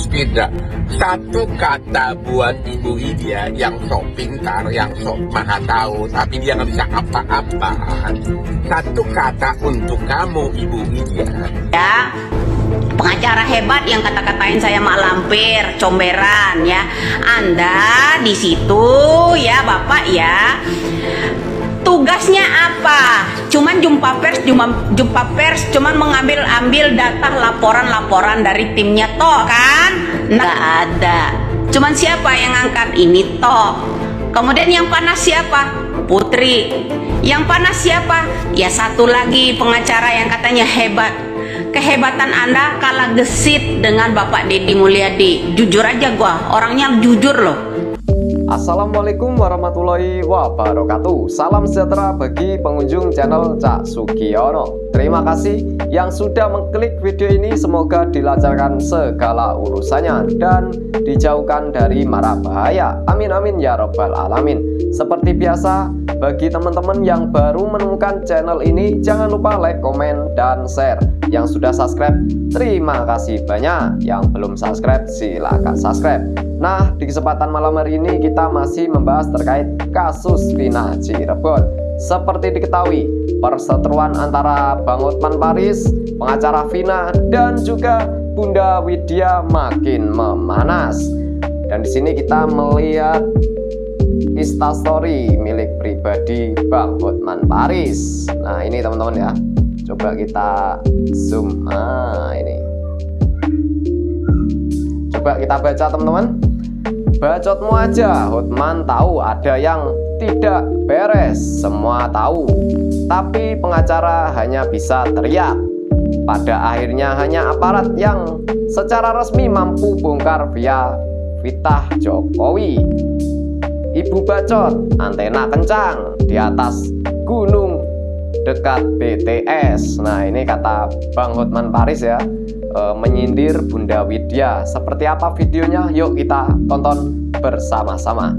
Beda. Satu kata buat Ibu Widya yang sok pintar, yang sok maha tahu, tapi dia nggak bisa apa-apa. Satu kata untuk kamu, Ibu Widya. Ya, pengacara hebat yang kata-katain saya mak lampir, comberan ya. Anda di situ ya Bapak ya. Tugasnya apa? Cuman jumpa pers, cuman mengambil data laporan dari timnya toh kan? Nggak ada. Cuman siapa yang angkat ini toh? Kemudian yang panas siapa? Putri. Yang panas siapa? Ya satu lagi pengacara yang katanya hebat. Kehebatan Anda kalah gesit dengan Bapak Deddy Mulyadi. Jujur aja gua, orangnya jujur loh. Assalamualaikum warahmatullahi wabarakatuh. Salam sejahtera bagi pengunjung channel Cak Sugiono. Terima kasih yang sudah mengklik video ini. Semoga dilancarkan segala urusannya dan dijauhkan dari mara bahaya. Amin amin ya robbal alamin. Seperti biasa, bagi teman-teman yang baru menemukan channel ini, jangan lupa like, komen, dan share. Yang sudah subscribe, terima kasih banyak. Yang belum subscribe, silahkan subscribe. Nah, di kesempatan malam hari ini kita masih membahas terkait kasus Vina Cirebon. Seperti diketahui, perseteruan antara Bang Hotman Paris, pengacara Vina, dan juga Bunda Widya makin memanas. Dan di sini kita melihat Instastory milik pribadi Bang Hotman Paris. Nah, ini teman-teman ya. Coba kita zoom. Ini. Coba kita baca teman-teman. Bacotmu aja, Hotman tahu ada yang tidak beres, semua tahu. Tapi pengacara hanya bisa teriak. Pada akhirnya hanya aparat yang secara resmi mampu bongkar via fitnah Jokowi. Ibu bacot, antena kencang di atas gunung dekat BTS. Nah, ini kata Bang Hotman Paris ya, menyindir Bunda Widya. Seperti apa videonya? Yuk kita tonton bersama-sama.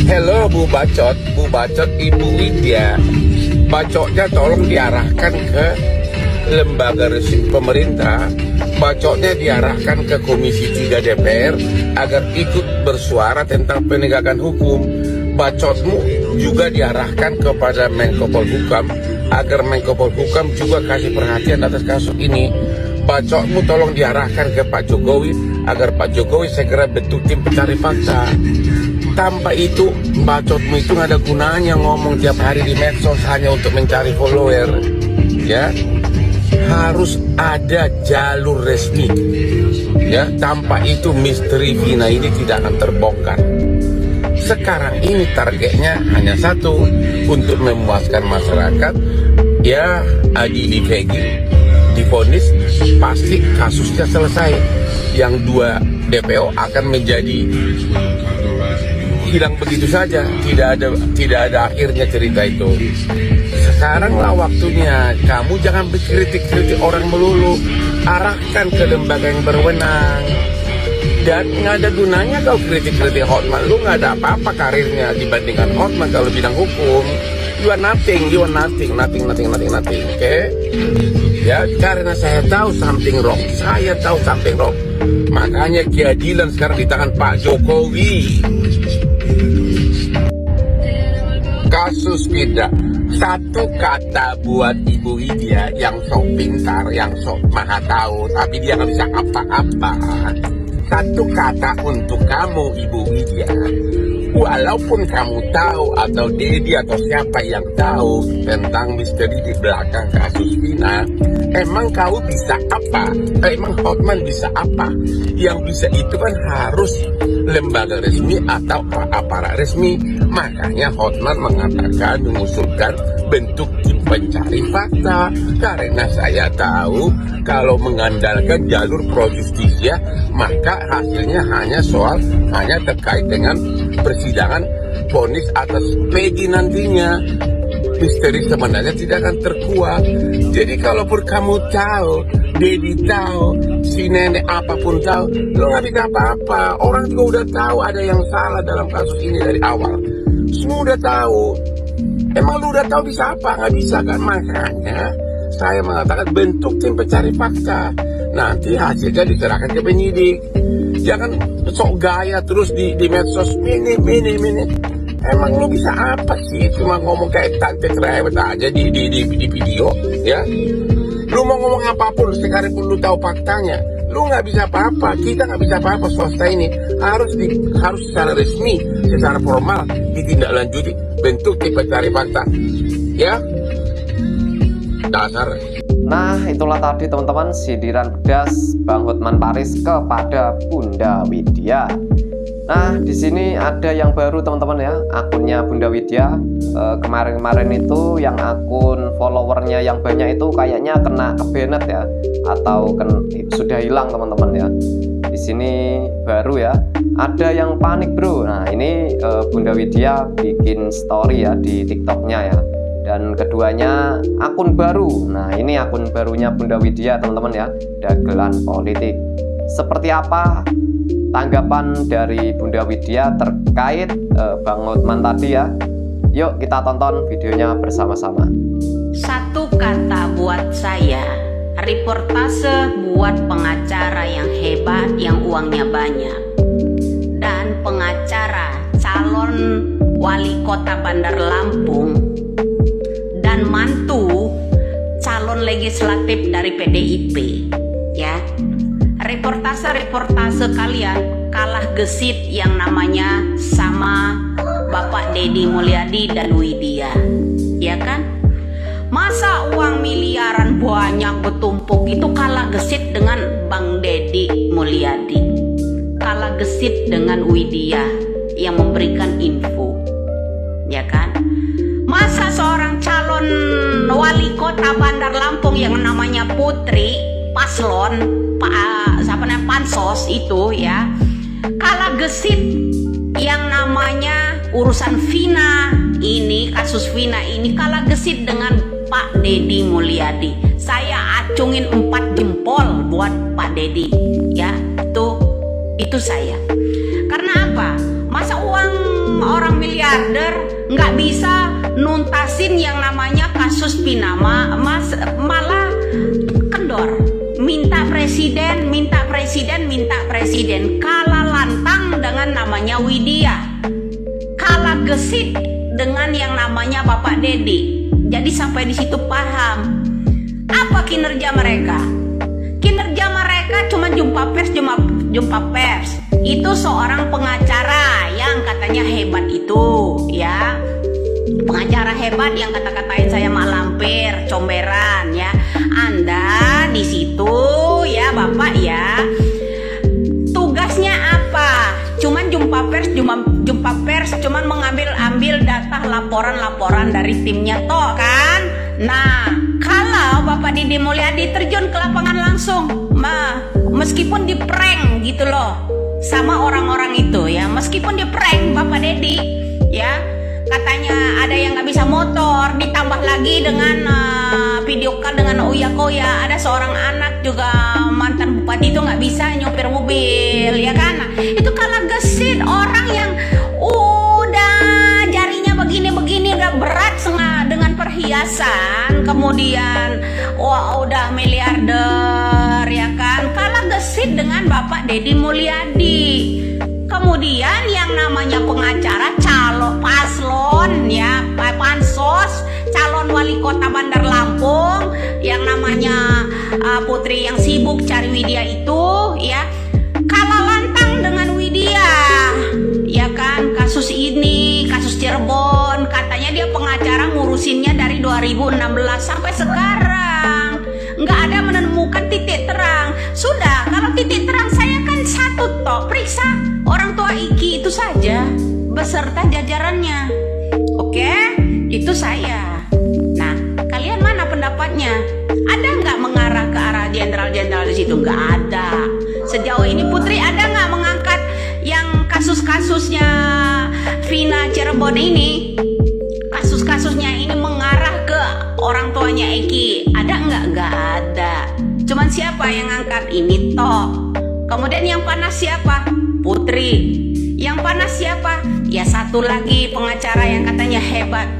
Hello Bu Bacot Ibu Widya. Bacotnya tolong diarahkan ke lembaga resmi pemerintah. Bacotnya diarahkan ke Komisi 3 DPR agar ikut bersuara tentang penegakan hukum. Bacotmu juga diarahkan kepada Menko Polhukam agar Menko Polhukam juga kasih perhatian atas kasus ini. Bacotmu tolong diarahkan ke Pak Jokowi agar Pak Jokowi segera bentuk tim pencari fakta. Tanpa itu, bacotmu itu nggak ada gunanya ngomong tiap hari di medsos hanya untuk mencari follower. Ya, harus ada jalur resmi. Ya, tanpa itu misteri Vina ini tidak akan terbongkar. Sekarang ini targetnya hanya satu, untuk memuaskan masyarakat. Ya, adili Peggy divonis, pasti kasusnya selesai. Yang dua DPO akan menjadi hilang begitu saja, tidak ada akhirnya cerita itu. Sekaranglah waktunya, kamu jangan berkritik orang melulu, arahkan ke lembaga yang berwenang. Dan nggak ada gunanya kau kritik Hotman, lu nggak ada apa-apa karirnya dibandingkan Hotman kalau bidang hukum. You are nothing, oke? Ya, karena saya tahu something wrong, makanya keadilan sekarang di tangan Pak Jokowi. Kasus beda. Satu kata buat Ibu Widya yang sok pintar, yang sok maha tahu, tapi dia nggak bisa apa-apa. Satu kata untuk kamu, Ibu Widya. Walaupun kamu tahu atau Deddy atau siapa yang tahu tentang misteri di belakang kasus Vina, emang kau bisa apa? Emang Hotman bisa apa? Yang bisa itu kan harus lembaga resmi atau aparat resmi. Makanya Hotman mengatakan, mengusulkan bentuk tim pencari fakta. Karena saya tahu kalau mengandalkan jalur pro justisia, maka hasilnya hanya terkait dengan persidangan vonis atas Peggy nantinya. Misteri sebenarnya tidak akan terkuak. Jadi kalaupun kamu tahu, Deddy tahu, si nenek apapun tahu, lo nggak bisa apa-apa. Orang juga udah tahu ada yang salah dalam kasus ini dari awal. Semua udah tahu. Emang lu udah tahu bisa apa? Nggak bisa kan? Makanya saya mengatakan bentuk tim pencari fakta. nanti hasilnya diserahkan ke penyidik. Jangan sok gaya terus di medsos, mini. Emang lu bisa apa sih? Cuma ngomong kayak tante cerewet aja di video, ya? Lu mau ngomong apapun, sekalipun lu tahu faktanya, lu nggak bisa apa-apa. Kita nggak bisa apa-apa. Swasta ini harus secara resmi, secara formal ditindaklanjuti bentuk pencari fakta, ya? Dasar. Nah, itulah tadi teman-teman sindiran pedas Bang Hotman Paris kepada Bunda Widya. Nah, di sini ada yang baru teman-teman ya, akunnya Bunda Widya. Kemarin-kemarin itu yang akun followernya yang banyak itu kayaknya kena kebanet ya, atau sudah hilang teman-teman ya. Di sini baru ya, ada yang panik bro. Nah, ini Bunda Widya bikin story ya di TikToknya ya. Dan keduanya akun baru. Nah, ini akun barunya Bunda Widya teman-teman ya, dagelan politik. Seperti apa tanggapan dari Bunda Widya terkait Bang Hotman tadi ya? Yuk kita tonton videonya bersama-sama. Satu kata buat saya, reportase buat pengacara yang hebat, yang uangnya banyak. Dan pengacara calon wali kota Bandar Lampung dan mantu calon legislatif dari PDIP, ya. Reportase kalian kalah gesit yang namanya sama Bapak Deddy Mulyadi dan Widya, ya kan? Masa uang miliaran banyak bertumpuk itu kalah gesit dengan Bang Deddy Mulyadi, kalah gesit dengan Widya yang memberikan info, ya kan? Masa seorang calon wali kota Bandar Lampung yang namanya Putri Paslon Pansos itu ya kalah gesit yang namanya urusan Vina ini, kasus Vina ini kalah gesit dengan Pak Deddy Mulyadi. Saya acungin 4 jempol buat Pak Deddy ya, itu saya. Karena apa? Masa uang orang miliarder nggak bisa nuntasin yang namanya kasus Pinama, malah kendor, minta presiden, kalah lantang dengan namanya Widya, kalah gesit dengan yang namanya Bapak Deddy. Jadi sampai di situ paham apa kinerja mereka. Kinerja mereka cuma jumpa pers. Itu seorang pengacara yang katanya hebat itu, ya. Pengacara hebat yang kata-katain saya mak lampir, comberan, ya. Anda di situ, ya Bapak ya. Tugasnya apa? Cuman jumpa pers, cuman mengambil data laporan dari timnya toh kan. Nah, kalau Bapak Deddy Mulyadi terjun ke lapangan langsung, meskipun di prank gitu loh sama orang-orang itu ya, meskipun di prank Bapak Deddy ya, katanya ada yang nggak bisa motor, ditambah lagi dengan video call dengan Uya Koya, ada seorang anak juga mantan bupati itu nggak bisa nyopir mobil, ya kan? Nah, itu kalah gesit orang yang udah jarinya begini udah berat dengan perhiasan, kemudian udah miliarder, ya kan? Kalah gesit dengan Bapak Deddy Mulyadi. Kemudian yang namanya pengacara calon paslon ya, pansos calon wali kota Bandar Lampung yang namanya Putri yang sibuk cari Widya itu ya, kalah lantang dengan Widya, ya kan? Kasus ini, kasus Cirebon, katanya dia pengacara ngurusinnya dari 2016 sampai sekarang nggak ada menemukan titik terang. Sudah, kalau titik terang saya kan satu toh, periksa orang tua Iki itu saja beserta jajarannya. Oke, itu saya. Nah, kalian mana pendapatnya? Ada nggak mengarah ke arah jenderal-jenderal di situ? Nggak ada. Sejauh ini Putri ada nggak mengangkat yang kasus-kasusnya Vina Cirebon ini? Kasus-kasusnya ini mengarah ke orang tuanya Eki. Ada nggak? Nggak ada. Cuman siapa yang ngangkat ini toh? Kemudian yang panas siapa? Putri. Yang panas siapa? Ya satu lagi pengacara yang katanya hebat.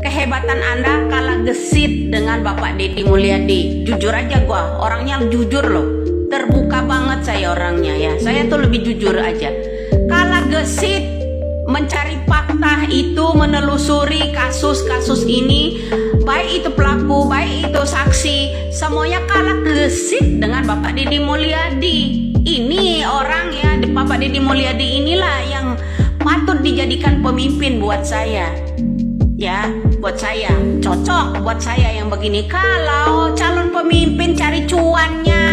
Kehebatan Anda kalah gesit dengan Bapak Deddy Mulyadi. Jujur aja gua, orangnya jujur loh. terbuka banget saya orangnya ya. Saya tuh lebih jujur aja. Kalah gesit mencari fakta itu, menelusuri kasus-kasus ini, baik itu pelaku, baik itu saksi, semuanya kalah gesit dengan Bapak Deddy Mulyadi. Ini orang ya, Bapak Deddy Mulyadi inilah yang patut dijadikan pemimpin buat saya. Ya, buat saya cocok, buat saya yang begini. Kalau calon pemimpin cari cuannya,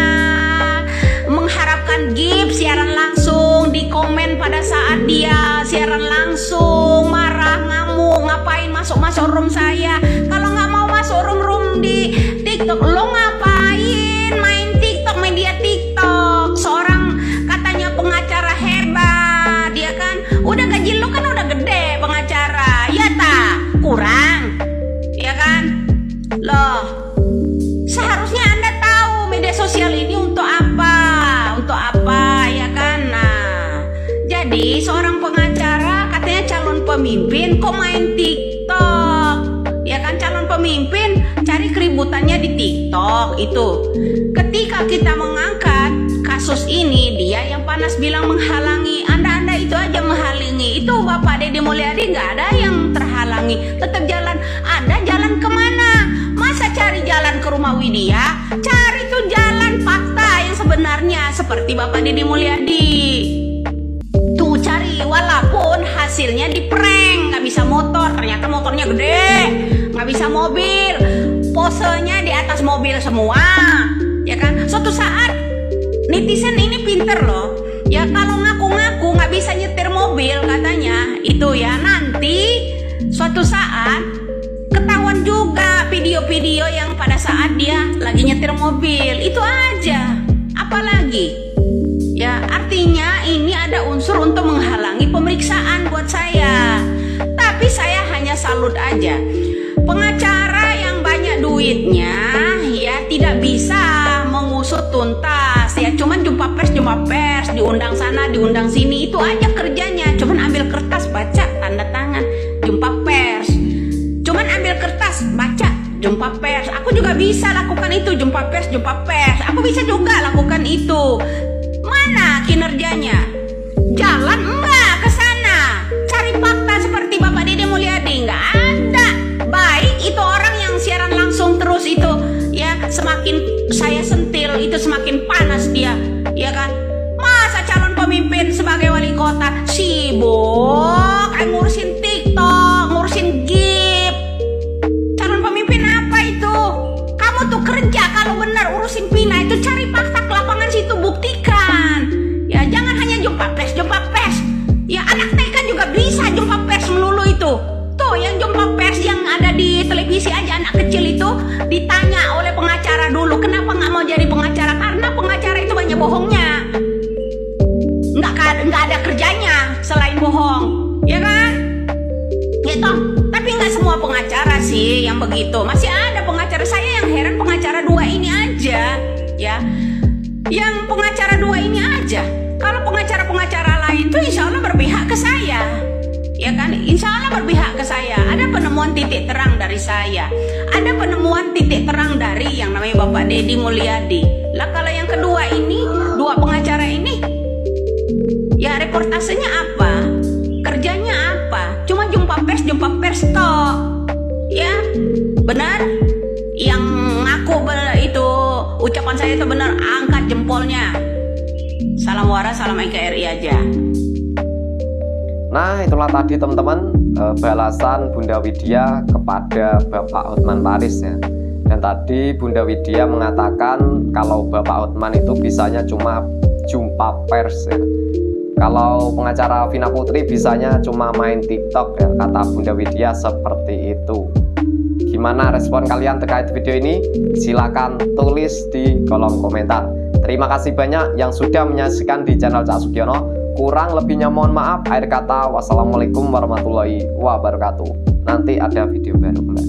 mengharapkan gift siaran langsung, di komen pada saat dia siaran langsung, marah, ngamuk, ngapain masuk room saya. Kalau nggak mau masuk room di TikTok, lo ngapain main TikTok, media TikTok? Seorang katanya pengacara hebat, dia kan udah gaji lo kan udah gede pengacara, ya tak kurang, ya kan? Loh, seharusnya Anda tahu media sosial ini untuk apa, ya kan? Nah, jadi seorang pengacara katanya calon pemimpin kok main TikTok, ya kan? Calon pemimpin cari keributannya di TikTok itu. Ketika kita mengangkat kasus ini, dia yang panas bilang menghalangi. Anda itu aja menghalangi. Itu Bapak Deddy Mulyadi nggak ada yang terhalangi, tetap jalan. Anda jalan kemana? Masa cari jalan ke rumah Widya? Cari tuh jalan fakta yang sebenarnya seperti Bapak Deddy Mulyadi. Tuh cari, walaupun hasilnya di prank, nggak bisa motor, ternyata motornya gede, nggak bisa mobil, posenya di atas mobil semua, ya kan? Suatu saat netizen ini pinter loh, ya kalau ngaku-ngaku nggak bisa nyetir mobil katanya, itu ya nanti suatu saat ketahuan juga video-video yang pada saat dia lagi nyetir mobil, itu aja. Apalagi ya, artinya ini ada unsur untuk menghalangi pemeriksaan buat saya. Tapi saya hanya salut aja, pengacara yang banyak duitnya ya tidak bisa mengusut tuntas ya, cuman jumpa pers, diundang sana diundang sini, itu aja kerjanya. Cuman ambil kertas baca tanda tangan, jumpa pers, cuman ambil kertas baca jumpa pers. Aku juga bisa lakukan itu, jumpa pers. Aku bisa juga lakukan itu. Mana kinerjanya? Jalan enggak ke sana. Cari fakta seperti Bapak Deddy Mulyadi, enggak ada. Baik itu orang yang siaran langsung terus itu ya, semakin saya sentil itu semakin panas dia, ya kan? Masa calon pemimpin sebagai wali kota sibuk ngurusin TikTok, ngurusin gift. Calon pemimpin apa itu? Kamu tuh kerja kalau benar urusin Pina itu, cari fakta ke lapangan situ, buktikan. Ya jangan hanya jumpa pers. Ya anak TK juga bisa jumpa pers melulu itu. Tuh yang jumpa pers yang ada di televisi aja, anak kecil itu ditanya oleh pengacara dulu, kenapa nggak mau jadi pengacara? Karena pengacara itu banyak bohongnya, nggak ada kerjanya selain bohong, ya kan? Gitu. Tapi nggak semua pengacara sih yang begitu. Masih ada pengacara. Saya yang heran pengacara dua ini aja, ya. Yang pengacara dua ini aja. Kalau pengacara-pengacara lain tuh insya Allah berpihak ke saya, ya kan? Insya Allah berpihak ke saya. Ada penemuan titik terang dari saya. Ada penemuan titik terang dari yang namanya Bapak Deddy Mulyadi. Lah kalau yang kedua ini, dua pengacara ini, ya reportasenya apa? Kerjanya apa? Cuma jumpa pers toh. Ya, benar? Yang ngaku itu ucapan saya itu benar, angkat jempolnya. Salam waras, salam NKRI aja. Nah itulah tadi teman-teman balasan Bunda Widya kepada Bapak Hotman Paris ya. Dan tadi Bunda Widya mengatakan kalau Bapak Hotman itu bisanya cuma jumpa pers ya. Kalau pengacara Vina Putri bisanya cuma main TikTok ya, kata Bunda Widya seperti itu. Gimana respon kalian terkait video ini? Silahkan tulis di kolom komentar. Terima kasih banyak yang sudah menyaksikan di channel Cak Sugiono. Kurang lebihnya mohon maaf. Akhir kata, wassalamualaikum warahmatullahi wabarakatuh. Nanti ada video baru kembali.